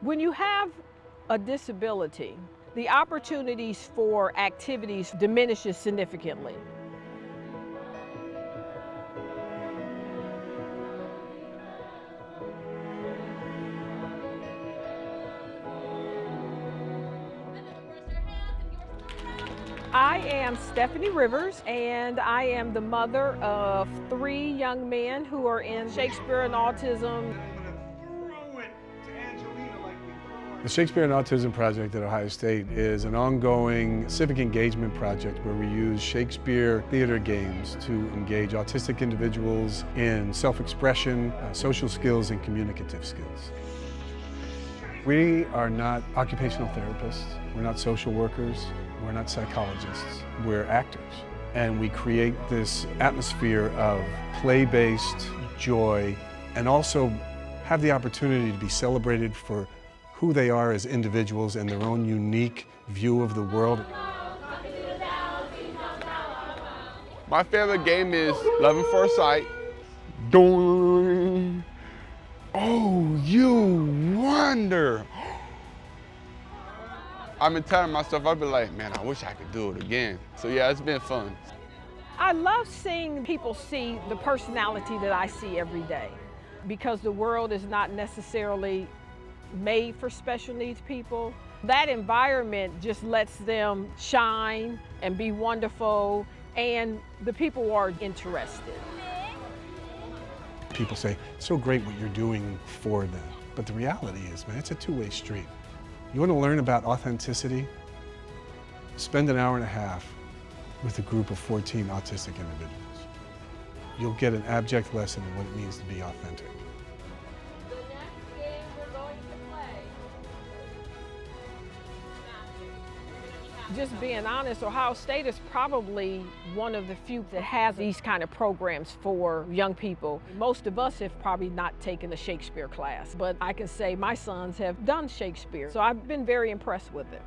When you have a disability, the opportunities for activities diminishes significantly. I am Stephanie Rivers, and I am the mother of 3 young men who are in Shakespeare and Autism. The Shakespeare and Autism Project at Ohio State is an ongoing civic engagement project where we use Shakespeare theater games to engage autistic individuals in self-expression, social skills, and communicative skills. We are not occupational therapists, we're not social workers, we're not psychologists, we're actors. And we create this atmosphere of play-based joy and also have the opportunity to be celebrated for who they are as individuals and their own unique view of the world. My favorite game is Love at First Sight. Doing. Oh, you wonder. I've been telling myself, I've been like, man, I wish I could do it again. So yeah, it's been fun. I love seeing people see the personality that I see every day, because the world is not necessarily made for special needs people. That environment just lets them shine and be wonderful, and the people are interested. People say, it's so great what you're doing for them. But the reality is, man, it's a two-way street. You want to learn about authenticity? Spend an hour and a half with a group of 14 autistic individuals. You'll get an abject lesson in what it means to be authentic. The next game we're going to play. Just being honest, Ohio State is probably one of the few that has these kind of programs for young people. Most of us have probably not taken a Shakespeare class, but I can say my sons have done Shakespeare, so I've been very impressed with it.